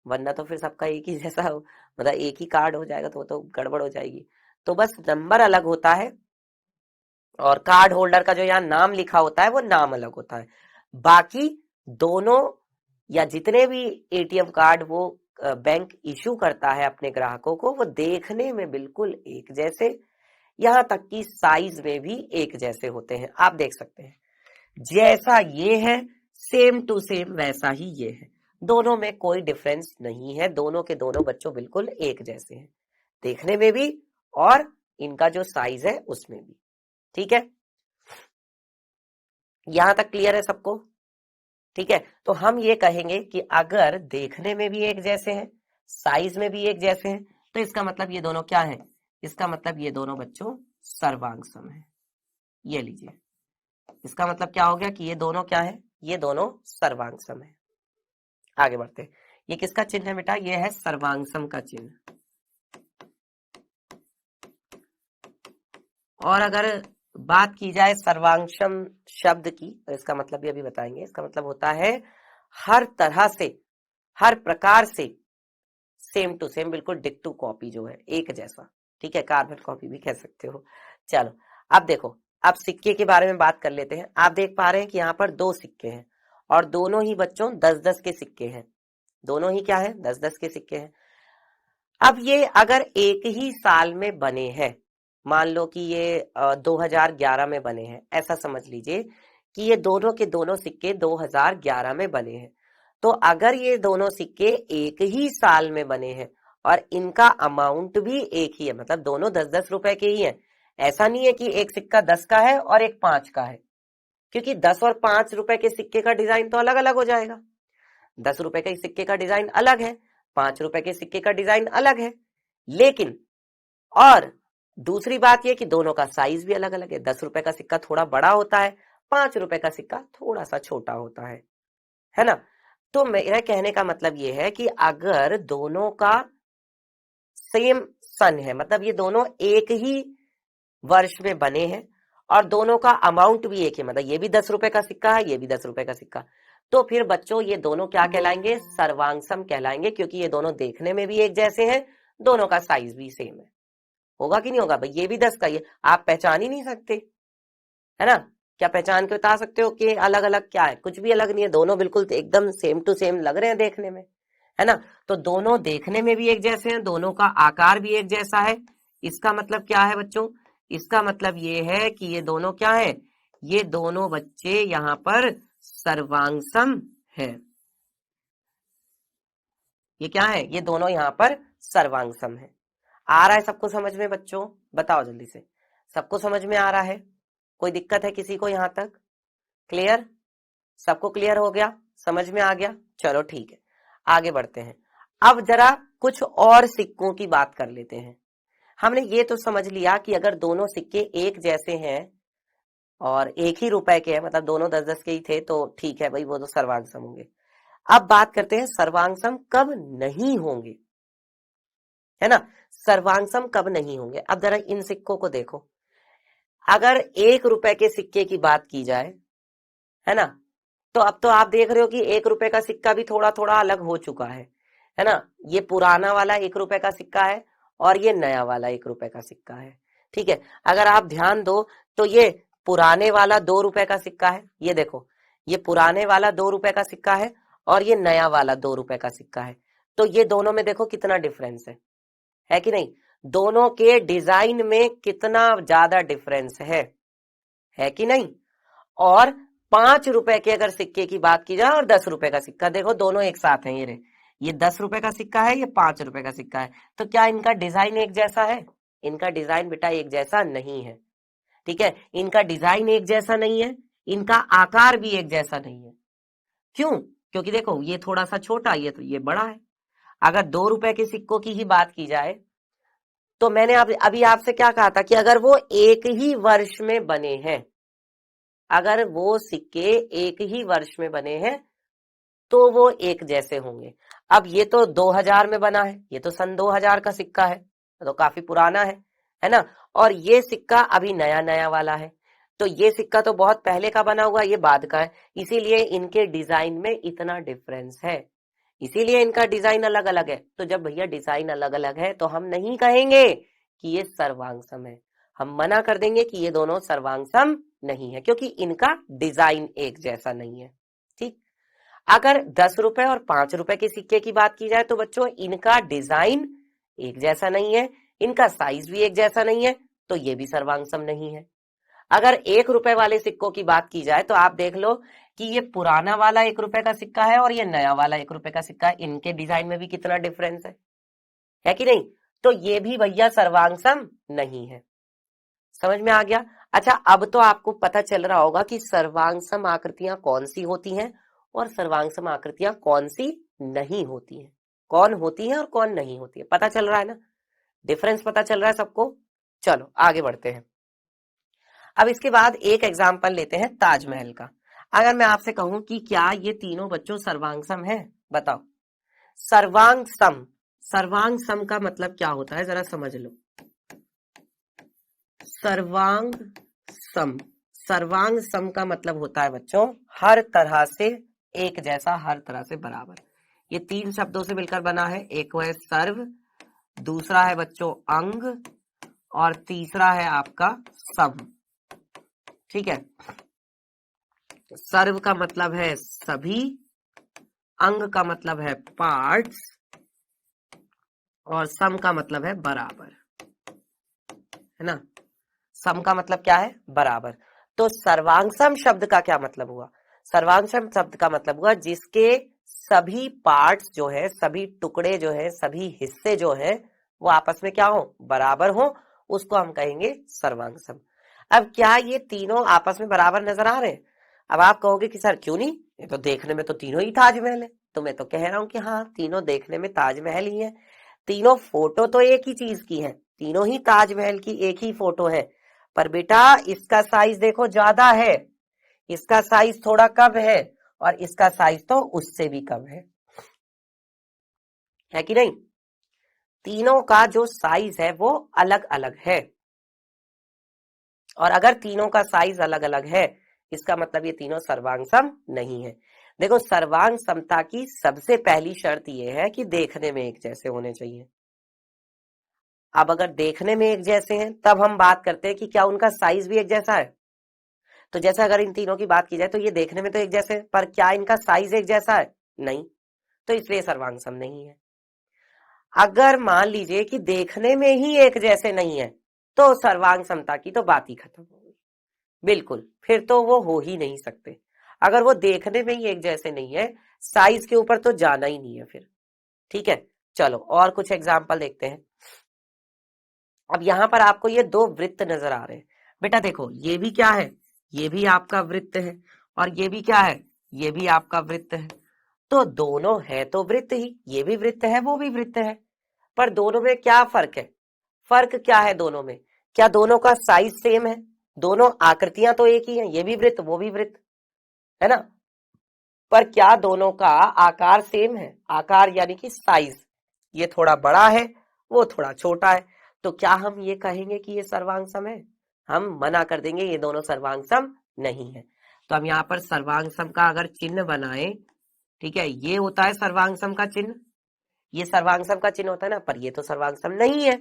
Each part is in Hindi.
वरना तो फिर सबका एक ही जैसा हो, मतलब एक ही कार्ड हो जाएगा तो वो तो गड़बड़ हो जाएगी। तो बस नंबर अलग होता है और कार्ड होल्डर का जो यहाँ नाम लिखा होता है वो नाम अलग होता है। बाकी दोनों या जितने भी एटीएम कार्ड वो बैंक इशू करता है अपने ग्राहकों को, वो देखने में बिल्कुल एक जैसे, यहाँ तक कि साइज में भी एक जैसे होते हैं। आप देख सकते हैं जैसा ये है सेम टू सेम वैसा ही ये है, दोनों में कोई डिफरेंस नहीं है, दोनों के दोनों बच्चों बिल्कुल एक जैसे हैं देखने में भी और इनका जो साइज है उसमें भी। ठीक है, यहां तक क्लियर है सबको? ठीक है, तो हम ये कहेंगे कि अगर देखने में भी एक जैसे हैं, साइज में भी एक जैसे हैं, तो इसका मतलब ये दोनों क्या है? इसका मतलब ये दोनों बच्चों सर्वांग सम है। ये लीजिए, इसका मतलब क्या हो गया कि ये दोनों क्या है? ये दोनों सर्वांग सम है। आगे बढ़ते हैं, ये किसका चिन्ह है बेटा? ये है सर्वांग सम का चिन्ह। और अगर बात की जाए सर्वांगसम शब्द की तो इसका मतलब भी अभी बताएंगे। इसका मतलब होता है हर तरह से, हर प्रकार से सेम टू सेम, बिल्कुल डिक्टू कॉपी जो है, एक जैसा। ठीक है, कार्बन कॉपी भी कह सकते हो। चलो अब देखो, अब सिक्के के बारे में बात कर लेते हैं। आप देख पा रहे हैं कि यहाँ पर दो सिक्के हैं और दोनों ही बच्चों 10-10 के सिक्के हैं। दोनों ही क्या है? 10-10 के सिक्के हैं। अब ये अगर एक ही साल में बने हैं, मान लो कि ये 2011 में बने हैं, ऐसा समझ लीजिए कि ये दोनों के दोनों सिक्के 2011 में बने हैं, तो अगर ये दोनों सिक्के एक ही साल में बने हैं और इनका अमाउंट भी एक ही है, मतलब दोनों 10-10 रुपए के ही हैं, ऐसा नहीं है कि एक सिक्का 10 का है और एक 5 का है, क्योंकि 10 और 5 रुपए के सिक्के का डिजाइन तो अलग अलग हो जाएगा। 10 रुपए के सिक्के का डिजाइन अलग है, 5 रुपए के सिक्के का डिजाइन अलग है। लेकिन और दूसरी बात यह कि दोनों का साइज भी अलग अलग है। 10 रुपए का सिक्का थोड़ा बड़ा होता है, 5 रुपए का सिक्का थोड़ा सा छोटा होता है ना? तो मेरा कहने का मतलब यह है कि अगर दोनों का सेम सन है, मतलब ये दोनों एक ही वर्ष में बने हैं और दोनों का अमाउंट भी एक है, मतलब ये भी 10 रुपए का सिक्का है, ये भी 10 रुपए का सिक्का, तो फिर बच्चों ये दोनों क्या कहलाएंगे? सर्वांगसम कहलाएंगे, क्योंकि ये दोनों देखने में भी एक जैसे हैं, दोनों का साइज भी सेम है। होगा कि नहीं होगा भाई? ये भी 10 का, ये आप पहचान ही नहीं सकते, है ना? क्या पहचान के बता सकते हो कि अलग अलग क्या है? कुछ भी अलग नहीं है, दोनों बिल्कुल एकदम सेम टू सेम लग रहे हैं देखने में, है ना? तो दोनों देखने में भी एक जैसे हैं, दोनों का आकार भी एक जैसा है। इसका मतलब क्या है बच्चों? इसका मतलब ये है कि ये दोनों क्या है? ये दोनों बच्चे यहाँ पर सर्वांगसम है। ये क्या है? ये दोनों यहाँ पर सर्वांगसम है। आ रहा है सबको समझ में बच्चों? बताओ जल्दी से, सबको समझ में आ रहा है? कोई दिक्कत है किसी को यहां तक? क्लियर? सबको क्लियर हो गया? समझ में आ गया? चलो ठीक है, आगे बढ़ते हैं। अब जरा कुछ और सिक्कों की बात कर लेते हैं। हमने ये तो समझ लिया कि अगर दोनों सिक्के एक जैसे हैं और एक ही रुपए के हैं, मतलब दोनों 10-10 के ही थे, तो ठीक है भाई, वो तो सर्वांगसम होंगे। अब बात करते हैं सर्वांगसम कब नहीं होंगे, है ना? सर्वांगसम कब नहीं होंगे? अब जरा इन सिक्कों को देखो। अगर 1 रुपए के सिक्के की बात की जाए, है ना, तो अब तो आप देख रहे हो कि 1 रुपए का सिक्का भी थोड़ा थोड़ा अलग हो चुका है ना? ये पुराना वाला 1 रुपए का सिक्का है और ये नया वाला 1 रुपए का सिक्का है। ठीक है, अगर आप ध्यान दो तो ये पुराने वाला 2 रुपए का सिक्का है, ये देखो, ये पुराने वाला 2 रुपए का सिक्का है और ये नया वाला 2 रुपए का सिक्का है। तो ये दोनों में देखो कितना डिफरेंस है कि नहीं? दोनों के डिजाइन में कितना ज्यादा डिफरेंस है कि नहीं? और 5 रुपए के अगर सिक्के की बात की जाए और 10 रुपए का सिक्का, देखो दोनों एक साथ हैं। ये 10 रुपए का सिक्का है, ये 5 रुपए का सिक्का है, तो क्या इनका डिजाइन एक जैसा है? इनका डिजाइन बेटा एक जैसा नहीं है। ठीक है, इनका डिजाइन एक जैसा नहीं है, इनका आकार भी एक जैसा नहीं है। क्यों? क्योंकि देखो ये थोड़ा सा छोटा, ये बड़ा है। अगर 2 रुपए के सिक्कों की ही बात की जाए तो मैंने अभी आपसे क्या कहा था कि अगर वो एक ही वर्ष में बने हैं, अगर वो सिक्के एक ही वर्ष में बने हैं तो वो एक जैसे होंगे। अब ये तो 2000 में बना है, ये तो सन 2000 का सिक्का है, तो काफी पुराना है ना? और ये सिक्का अभी नया नया वाला है, तो ये सिक्का तो बहुत पहले का बना हुआ, ये बाद का है, इसीलिए इनके डिजाइन में इतना डिफरेंस है। इसीलिए इनका डिजाइन अलग अलग है। तो जब भैया डिजाइन अलग अलग है तो हम नहीं कहेंगे कि ये सर्वांग सम है, हम मना कर देंगे कि ये दोनों सर्वांग सम नहीं है, क्योंकि इनका डिजाइन एक जैसा नहीं है। ठीक, अगर 10 रुपए और 5 रुपए के सिक्के की बात की जाए तो बच्चों इनका डिजाइन एक जैसा नहीं है, इनका साइज भी एक जैसा नहीं है, तो ये भी सर्वांग सम नहीं है। अगर 1 रुपए वाले सिक्कों की बात की जाए तो आप देख लो कि ये पुराना वाला 1 रुपए का सिक्का है और ये नया वाला 1 रुपए का सिक्का है, इनके डिजाइन में भी कितना डिफरेंस है कि नहीं? तो ये भी भैया सर्वांग सम नहीं है। समझ में आ गया? अच्छा, अब तो आपको पता चल रहा होगा कि सर्वांग सम आकृतियां कौन सी होती हैं और सर्वांग सम आकृतियां कौन सी नहीं होती हैं, कौन होती हैं और कौन नहीं होती है। पता चल रहा है ना, डिफरेंस पता चल रहा है सबको? चलो आगे बढ़ते हैं। अब इसके बाद एक एग्जाम्पल लेते हैं ताजमहल का। अगर मैं आपसे कहूं कि क्या ये तीनों बच्चों सर्वांग सम है, बताओ। सर्वांग सम, सर्वांग सम का मतलब क्या होता है जरा समझ लो। सर्वांग सम, सर्वांग सम का मतलब होता है बच्चों हर तरह से एक जैसा, हर तरह से बराबर। ये 3 शब्दों से मिलकर बना है, एक है सर्व, दूसरा है बच्चों अंग, और तीसरा है आपका सम। ठीक है, सर्व का मतलब है सभी, अंग का मतलब है पार्ट्स, और सम का मतलब है बराबर, है ना। सम का मतलब क्या है? बराबर। तो सर्वांगसम शब्द का क्या मतलब हुआ? सर्वांगसम शब्द का मतलब हुआ जिसके सभी पार्ट्स जो है, सभी टुकड़े जो है, सभी हिस्से जो है वो आपस में क्या हो? बराबर हो, उसको हम कहेंगे सर्वांगसम। अब क्या ये तीनों आपस में बराबर नजर आ रहे हैं? अब आप कहोगे कि सर क्यों नहीं, ये तो देखने में तो तीनों ही ताजमहल है। तो मैं तो कह रहा हूं कि हाँ, तीनों देखने में ताजमहल ही है, तीनों फोटो तो एक ही चीज की है, तीनों ही ताजमहल की एक ही फोटो है, पर बेटा इसका साइज देखो ज्यादा है, इसका साइज थोड़ा कम है, और इसका साइज तो उससे भी कम है कि नहीं? तीनों का जो साइज है वो अलग अलग है, और अगर तीनों का साइज अलग अलग है इसका मतलब ये तीनों सर्वांग सम नहीं है। देखो, सर्वांग समता की सबसे पहली शर्त ये है कि देखने में एक जैसे होने चाहिए। अब अगर देखने में एक जैसे हैं तब हम बात करते हैं कि क्या उनका साइज भी एक जैसा है। तो जैसे अगर इन तीनों की बात की जाए तो ये देखने में तो एक जैसे, पर क्या इनका साइज एक जैसा है? नहीं, तो इसलिए सर्वांग सम नहीं है। अगर मान लीजिए कि देखने में ही एक जैसे नहीं है तो सर्वांग समता की तो बात ही खत्म हो गई, बिल्कुल, फिर तो वो हो ही नहीं सकते। अगर वो देखने में ही एक जैसे नहीं है, साइज के ऊपर तो जाना ही नहीं है फिर। ठीक है, चलो और कुछ एग्जाम्पल देखते हैं। अब यहां पर आपको ये 2 वृत्त नजर आ रहे हैं। बेटा देखो, ये भी क्या है? ये भी आपका वृत्त है, और ये भी क्या है? ये भी आपका वृत्त है। तो दोनों है तो वृत्त ही, ये भी वृत्त है वो भी वृत्त है, पर दोनों में क्या फर्क है? फर्क क्या है दोनों में? क्या दोनों का साइज सेम है? दोनों आकृतियां तो एक ही हैं, ये भी वृत्त वो भी वृत्त, है ना। पर क्या दोनों का आकार सेम है? आकार यानी कि साइज, ये थोड़ा बड़ा है वो थोड़ा छोटा है, तो क्या हम ये कहेंगे कि ये सर्वांग सम है? हम मना कर देंगे, ये दोनों सर्वांग सम नहीं है। तो हम यहाँ पर सर्वांग सम का अगर चिन्ह बनाए, ठीक है, ये होता है सर्वांग सम का चिन्ह, ये सर्वांग सम का चिन्ह होता है ना, पर ये तो सर्वांग सम नहीं है,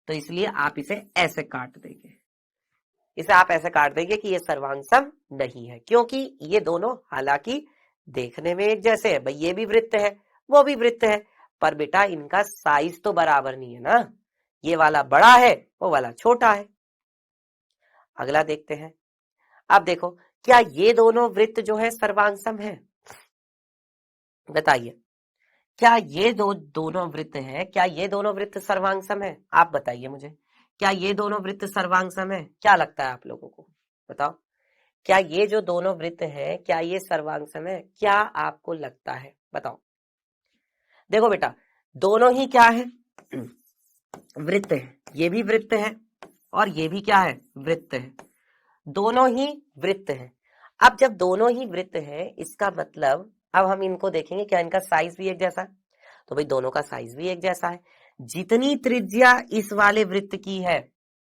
तो इसलिए आप इसे ऐसे काट देंगे, इसे आप ऐसे काट देंगे कि ये सर्वांग सम नहीं है, क्योंकि ये दोनों हालांकि देखने में एक जैसे है, भाई ये भी वृत्त है वो भी वृत्त है, पर बेटा इनका साइज तो बराबर नहीं है ना, ये वाला बड़ा है वो वाला छोटा है। अगला देखते हैं। अब देखो, क्या ये दोनों वृत्त जो है सर्वांग सम है? बताइए, क्या ये दोनों वृत्त है, क्या ये दोनों वृत्त सर्वांग सम है? आप बताइए मुझे, क्या ये दोनों वृत्त सर्वांग सम है? क्या लगता है आप लोगों को? बताओ, क्या ये जो दोनों वृत्त हैं क्या ये सर्वांग सम है? क्या आपको लगता है? बताओ। देखो बेटा, दोनों ही क्या है? वृत्त है, ये भी वृत्त है और ये भी क्या है? वृत्त है, दोनों ही वृत्त है। अब जब दोनों ही वृत्त है इसका मतलब अब हम इनको देखेंगे क्या इनका साइज भी एक जैसा है? तो भाई दोनों का साइज भी एक जैसा है, जितनी त्रिज्या इस वाले वृत्त की है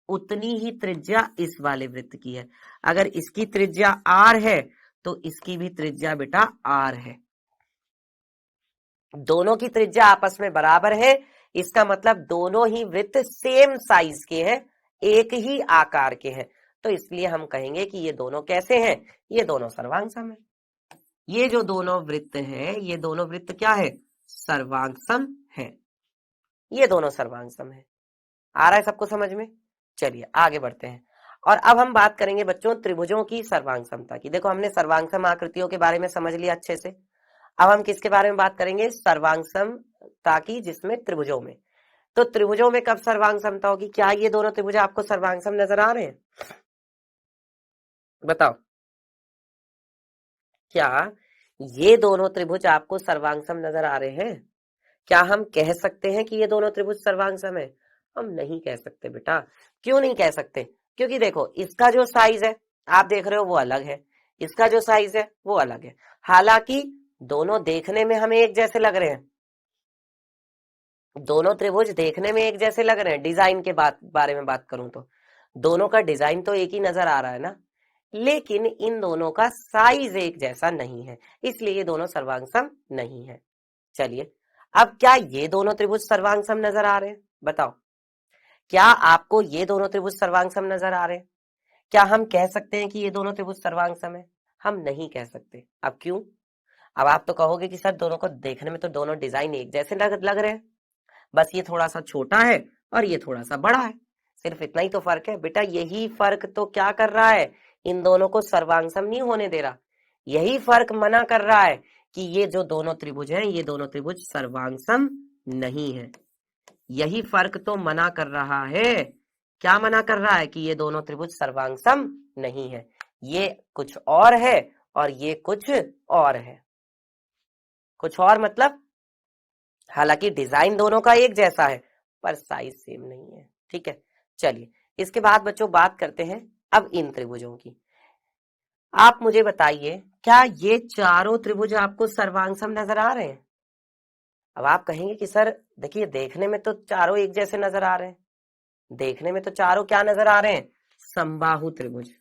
उतनी ही त्रिज्या इस वाले वृत्त की है। अगर इसकी त्रिज्या r है तो इसकी भी त्रिज्या बेटा r है। दोनों की त्रिज्या आपस में बराबर है, इसका मतलब दोनों ही वृत्त सेम साइज के हैं, एक ही आकार के हैं, तो इसलिए हम कहेंगे कि ये दोनों कैसे हैं, ये दोनों सर्वांग सम है। ये जो दोनों वृत्त हैं, ये दोनों वृत्त क्या है, सर्वांग सम है, ये दोनों सर्वांग सम है। आ रहा है सबको समझ में? चलिए आगे बढ़ते हैं। और अब हम बात करेंगे बच्चों त्रिभुजों की सर्वांग समता की। देखो हमने सर्वांग सम आकृतियों के बारे में समझ लिया अच्छे से, अब हम किसके बारे में बात करेंगे, सर्वांग समता की, जिसमें त्रिभुजों में। तो त्रिभुजों में कब सर्वांग समता होगी? क्या ये दोनों त्रिभुज आपको सर्वांग सम नजर आ रहे हैं? बताओ, क्या ये दोनों त्रिभुज आपको सर्वांग सम नजर आ रहे हैं? क्या हम कह सकते हैं कि ये दोनों त्रिभुज सर्वांग सम है? हम नहीं कह सकते बेटा। क्यों नहीं कह सकते? क्योंकि देखो इसका जो साइज है आप देख रहे हो वो अलग है, इसका जो साइज है वो अलग है। हालांकि दोनों देखने में हमें एक जैसे लग रहे हैं, दोनों त्रिभुज देखने में एक जैसे लग रहे हैं। डिजाइन के बारे में बात करूं तो दोनों का डिजाइन तो एक ही नजर आ रहा है ना, लेकिन इन दोनों का साइज एक जैसा नहीं है, इसलिए ये दोनों सर्वांग सम नहीं है। चलिए अब क्या ये दोनों त्रिभुज सर्वांग सम नजर आ रहे हैं? बताओ, क्या आपको ये दोनों त्रिभुज सर्वांग सम नजर आ रहे हैं? क्या हम कह सकते हैं कि ये दोनों त्रिभुज सर्वांग सम है? हम नहीं कह सकते। अब क्यों? अब आप तो कहोगे कि सर दोनों को देखने में तो दोनों डिजाइन एक जैसे लग रहे हैं, बस ये थोड़ा सा छोटा है और ये थोड़ा सा बड़ा है, सिर्फ इतना ही तो फर्क है। बेटा यही फर्क तो क्या कर रहा है, इन दोनों को सर्वांग सम नहीं होने दे रहा, यही फर्क मना कर रहा है कि ये जो दोनों त्रिभुज हैं ये दोनों त्रिभुज सर्वांग सम नहीं है। यही फर्क तो मना कर रहा है। क्या मना कर रहा है? कि ये दोनों त्रिभुज सर्वांग सम नहीं है, ये कुछ और है और ये कुछ और है। कुछ और मतलब हालांकि डिजाइन दोनों का एक जैसा है पर साइज सेम नहीं है। ठीक है, चलिए इसके बाद बच्चों बात करते हैं अब इन त्रिभुजों की। आप मुझे बताइए, क्या ये चारों त्रिभुज आपको सर्वांग सम नजर आ रहे हैं? अब आप कहेंगे कि सर देखिए देखने में तो चारों एक जैसे नजर आ रहे हैं, देखने में तो चारों क्या नजर आ रहे हैं, समबाहु त्रिभुज।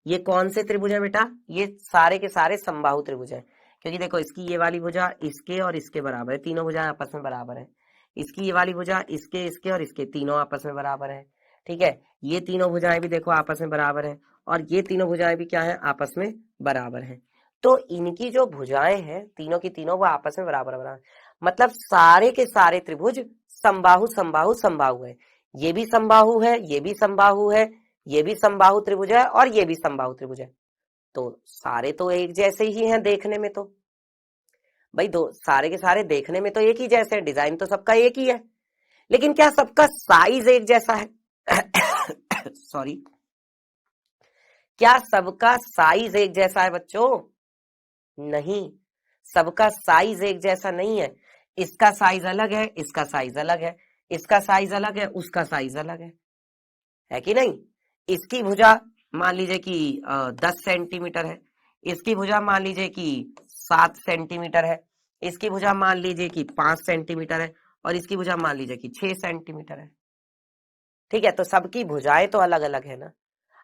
ये कौन से त्रिभुज है बेटा? ये सारे के सारे समबाहु त्रिभुज हैं, क्योंकि देखो इसकी ये वाली भुजा इसके और इसके बराबर है, तीनों भुजाएं आपस में बराबर है। इसकी ये वाली भुजा इसके इसके और इसके, तीनों आपस में बराबर है। ठीक है, ये तीनों भुजाएं भी देखो आपस में बराबर है, और ये तीनों भुजाएं भी क्या है, आपस में बराबर है। तो इनकी जो भुजाएं हैं तीनों की तीनों वो आपस में बराबर बराबर, मतलब सारे के सारे त्रिभुज समबाहु समबाहु समबाहु है। ये भी समबाहु है, ये भी समबाहु है, ये भी समबाहु त्रिभुज है और ये भी समबाहु त्रिभुज है। तो सारे तो एक जैसे ही हैं देखने में, तो भाई दो सारे के सारे देखने में तो एक ही जैसे हैं, डिजाइन तो सबका एक ही है, लेकिन क्या सबका साइज एक जैसा है? सॉरी, क्या सबका साइज एक जैसा है बच्चों? नहीं, सबका साइज एक जैसा नहीं है। इसका साइज अलग है, इसका साइज अलग है, इसका साइज अलग है, उसका साइज अलग है कि नहीं? इसकी भुजा मान लीजिए कि 10 सेंटीमीटर है, इसकी भुजा मान लीजिए कि 7 सेंटीमीटर है, इसकी भुजा मान लीजिए कि 5 सेंटीमीटर है, और इसकी भुजा मान लीजिए कि 6 सेंटीमीटर है। ठीक है, तो सबकी भुजाएं तो अलग अलग है ना।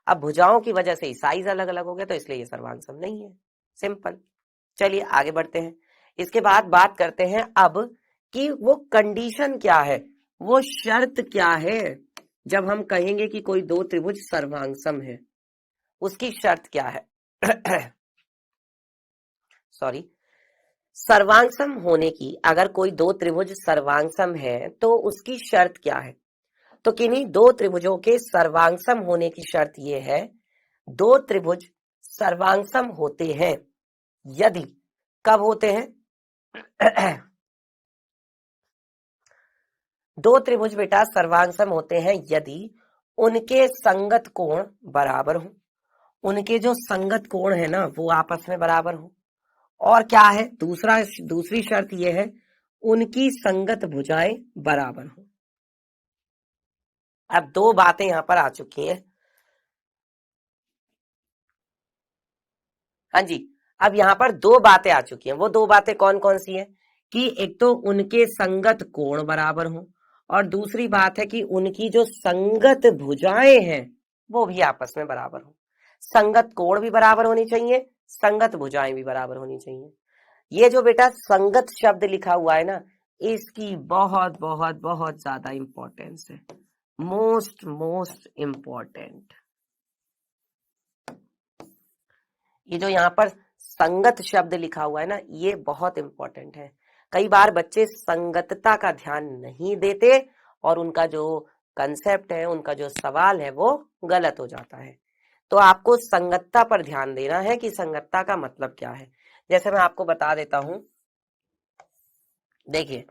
अब भुजाओं की वजह से ही साइज अलग अलग हो गया, तो इसलिए ये सर्वांग सम नहीं है। सिंपल। चलिए आगे बढ़ते हैं। इसके बाद बात करते हैं अब कि वो कंडीशन क्या है, वो शर्त क्या है जब हम कहेंगे कि कोई दो त्रिभुज सर्वांग सम है, उसकी शर्त क्या है? सॉरी, सर्वांग सम होने की, अगर कोई दो त्रिभुज सर्वांग सम है तो उसकी शर्त क्या है? तो किन्हीं दो त्रिभुजों के सर्वांग सम होने की शर्त यह है, दो त्रिभुज सर्वांग सम होते हैं यदि, कब होते हैं? दो त्रिभुज बेटा सर्वांग सम होते हैं यदि उनके संगत कोण बराबर हो, उनके जो संगत कोण है ना वो आपस में बराबर हो, और क्या है दूसरी शर्त यह है, उनकी संगत भुजाएं बराबर हो। अब दो बातें यहां पर आ चुकी हैं। हाँ जी, अब यहां पर दो बातें आ चुकी हैं। वो दो बातें कौन कौन सी हैं? कि एक तो उनके संगत कोण बराबर हो, और दूसरी बात है कि उनकी जो संगत भुजाएं हैं वो भी आपस में बराबर हो। संगत कोण भी बराबर होनी चाहिए, संगत भुजाएं भी बराबर होनी चाहिए। ये जो बेटा संगत शब्द लिखा हुआ है ना, इसकी बहुत बहुत बहुत ज्यादा इंपॉर्टेंस है, मोस्ट मोस्ट इंपॉर्टेंट। ये जो यहाँ पर संगत शब्द लिखा हुआ है ना, ये बहुत इंपॉर्टेंट है। कई बार बच्चे संगतता का ध्यान नहीं देते और उनका जो कंसेप्ट है, उनका जो सवाल है वो गलत हो जाता है। तो आपको संगतता पर ध्यान देना है कि संगतता का मतलब क्या है। जैसे मैं आपको बता देता हूं, देखिए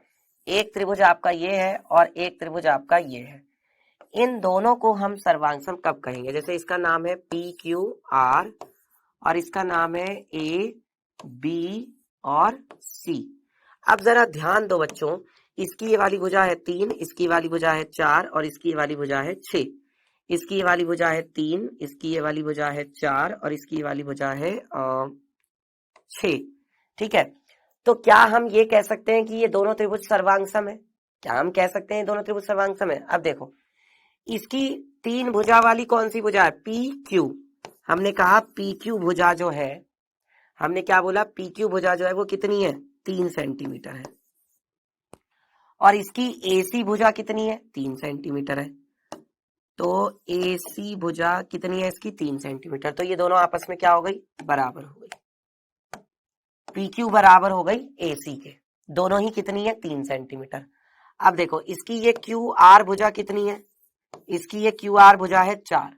एक त्रिभुज आपका ये है और एक त्रिभुज आपका ये है, इन दोनों को हम सर्वांग सम कब कहेंगे? जैसे इसका नाम है PQR और इसका नाम है AB और C। अब जरा ध्यान दो बच्चों, इसकी ये वाली भुजा है 3, इसकी वाली भुजा है 4 और इसकी वाली भुजा है 6। इसकी वाली भुजा है 3, इसकी ये वाली भुजा है 4 और इसकी वाली भुजा है 6। ठीक है, तो क्या हम ये कह सकते हैं कि ये दोनों त्रिभुज सर्वांग सम है? क्या हम कह सकते हैं दोनों त्रिभुज सर्वांग सम है? अब देखो, इसकी 3 भुजा वाली कौन सी भुजा है? PQ। हमने कहा PQ भुजा जो है, हमने क्या बोला? PQ भुजा जो है वो कितनी है? 3 सेंटीमीटर है। और इसकी AC भुजा कितनी है? 3 सेंटीमीटर है। तो AC भुजा कितनी है इसकी? 3 सेंटीमीटर। तो ये दोनों आपस में क्या हो गई? बराबर हो गई। PQ बराबर हो गई AC के, दोनों ही कितनी है? 3 सेंटीमीटर। अब देखो, इसकी ये QR भुजा कितनी है? इसकी ये QR भुजा है 4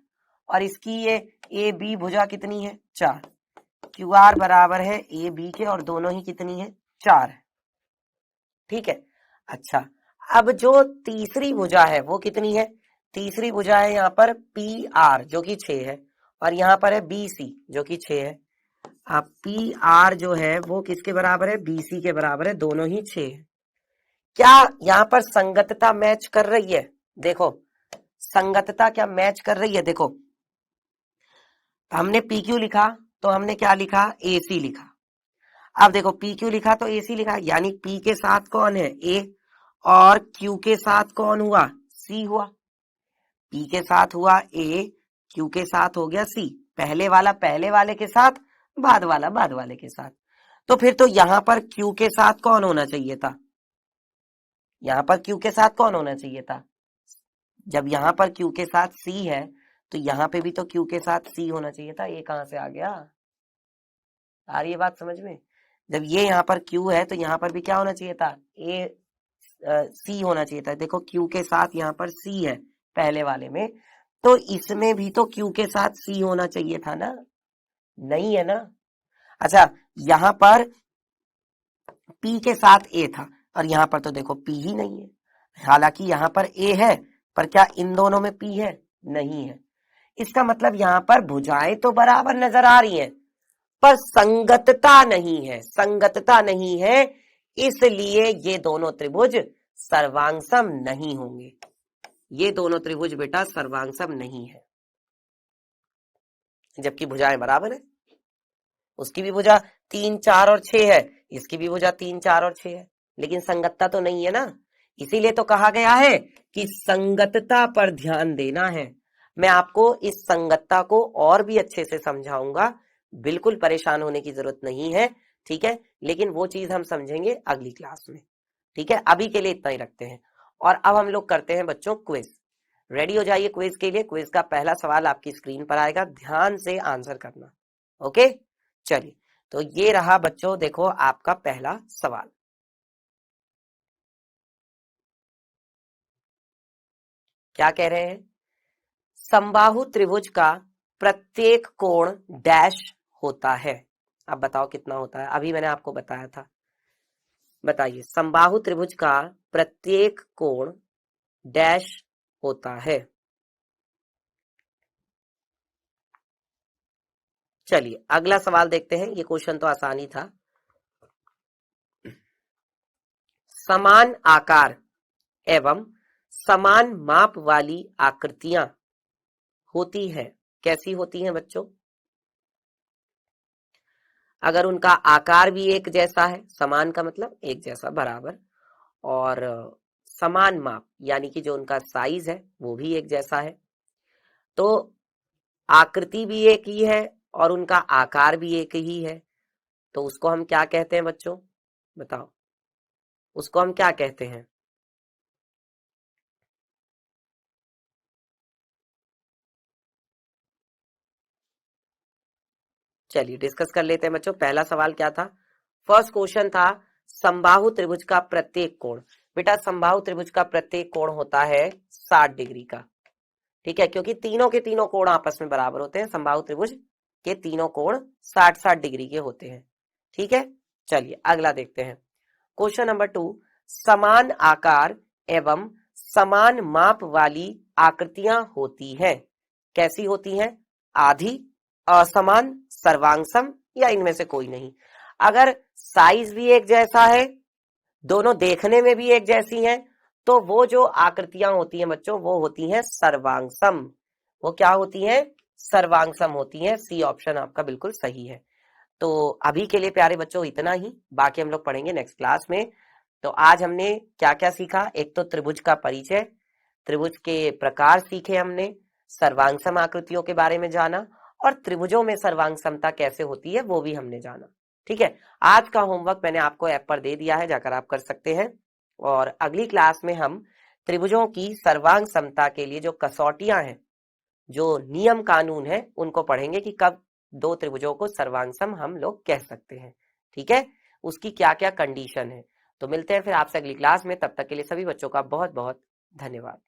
और इसकी ये AB भुजा कितनी है? 4। QR बराबर है AB के और दोनों ही कितनी है? 4 है। ठीक है, अच्छा अब जो तीसरी भुजा है वो कितनी है? तीसरी भुजा है यहाँ पर PR जो कि 6 है और यहाँ पर है BC जो कि 6 है। अब PR जो है वो किसके बराबर है? BC के बराबर है, दोनों ही 6 है। क्या यहाँ पर संगतता मैच कर रही है? देखो संगतता क्या मैच कर रही है? देखो हमने PQ लिखा तो हमने क्या लिखा? AC लिखा। अब देखो PQ लिखा तो AC लिखा, यानी P के साथ कौन है? A और Q के साथ कौन हुआ? C हुआ। P के साथ हुआ A, Q के साथ हो गया C। पहले वाला पहले वाले के साथ, बाद वाला बाद वाले के साथ। तो फिर तो यहां पर Q के साथ कौन होना चाहिए था? यहां पर Q के साथ कौन होना चाहिए था? जब यहां पर Q के साथ C है तो यहां पे भी तो Q के साथ C होना चाहिए था। ये कहां से आ गया? आ रही है बात समझ में? जब ये यहाँ पर Q है तो यहाँ पर भी क्या होना चाहिए था? C होना चाहिए था। देखो Q के साथ यहाँ पर C है पहले वाले में, तो इसमें भी तो Q के साथ C होना चाहिए था ना? नहीं है ना? अच्छा, यहाँ पर P के साथ A था और यहाँ पर तो देखो P ही नहीं है। हालांकि यहाँ पर A है, पर क्या इन दोनों में P है? नहीं है। इसका मतलब यहाँ पर भुजाएं तो बराबर नजर आ रही हैं, पर संगतता नहीं है। संगतता नहीं है, इसलिए ये दोनों त्रिभुज सर्वांगसम नहीं होंगे। ये दोनों त्रिभुज बेटा सर्वांगसम नहीं है, जबकि भुजाएं बराबर है। उसकी भी भुजा 3, 4 और 6 है, इसकी भी भुजा 3, 4 और 6 है, लेकिन संगतता तो नहीं है ना। इसीलिए तो कहा गया है कि संगतता पर ध्यान देना है। मैं आपको इस संगतता को और भी अच्छे से समझाऊंगा, बिल्कुल परेशान होने की जरूरत नहीं है। ठीक है, लेकिन वो चीज हम समझेंगे अगली क्लास में। ठीक है, अभी के लिए इतना ही रखते हैं। और अब हम लोग करते हैं बच्चों क्विज। रेडी हो जाइए क्विज के लिए। क्विज का पहला सवाल आपकी स्क्रीन पर आएगा, ध्यान से आंसर करना। ओके, चलिए तो ये रहा बच्चों, देखो आपका पहला सवाल। क्या कह रहे हैं? समबाहु त्रिभुज का प्रत्येक कोण डैश होता है। अब बताओ कितना होता है? अभी मैंने आपको बताया था, बताइए। समबाहु त्रिभुज का प्रत्येक कोण डैश होता है। चलिए अगला सवाल देखते हैं। ये क्वेश्चन तो आसानी था। समान आकार एवं समान माप वाली आकृतियां होती है। कैसी होती हैं बच्चों? अगर उनका आकार भी एक जैसा है, समान का मतलब एक जैसा, बराबर, और समान माप यानी कि जो उनका साइज है वो भी एक जैसा है, तो आकृति भी एक ही है और उनका आकार भी एक ही है, तो उसको हम क्या कहते हैं बच्चों, बताओ, उसको हम क्या कहते हैं? चलिए डिस्कस कर लेते हैं बच्चों। पहला सवाल क्या था? फर्स्ट क्वेश्चन था समबाहु त्रिभुज का प्रत्येक कोण। बेटा समबाहु त्रिभुज का प्रत्येक कोण होता है 60 डिग्री का, ठीक है, क्योंकि तीनों के तीनों कोण आपस में बराबर होते हैं। समबाहु त्रिभुज के तीनों कोण 60-60 डिग्री के होते हैं, ठीक है। चलिए अगला देखते हैं। क्वेश्चन नंबर 2, समान आकार एवं समान माप वाली आकृतियां होती हैं, कैसी होती हैं? आधी, असमान, सर्वांगसम या इनमें से कोई नहीं। अगर साइज भी एक जैसा है, दोनों देखने में भी एक जैसी हैं, तो वो जो आकृतियां होती हैं बच्चों वो होती हैं सर्वांगसम। वो क्या होती हैं? सर्वांगसम होती हैं। सी ऑप्शन आपका बिल्कुल सही है। तो अभी के लिए प्यारे बच्चों इतना ही, बाकी हम लोग पढ़ेंगे नेक्स्ट क्लास में। तो आज हमने क्या क्या सीखा? एक तो त्रिभुज का परिचय, त्रिभुज के प्रकार सीखे हमने, सर्वांगसम आकृतियों के बारे में जाना, और त्रिभुजों में सर्वांग समता कैसे होती है वो भी हमने जाना, ठीक है। आज का होमवर्क मैंने आपको ऐप पर दे दिया है, जाकर आप कर सकते हैं। और अगली क्लास में हम त्रिभुजों की सर्वांग समता के लिए जो कसौटियां हैं, जो नियम कानून है, उनको पढ़ेंगे कि कब दो त्रिभुजों को सर्वांगसम हम लोग कह सकते हैं, ठीक है, उसकी क्या क्या कंडीशन है। तो मिलते हैं फिर आपसे अगली क्लास में, तब तक के लिए सभी बच्चों का बहुत बहुत धन्यवाद।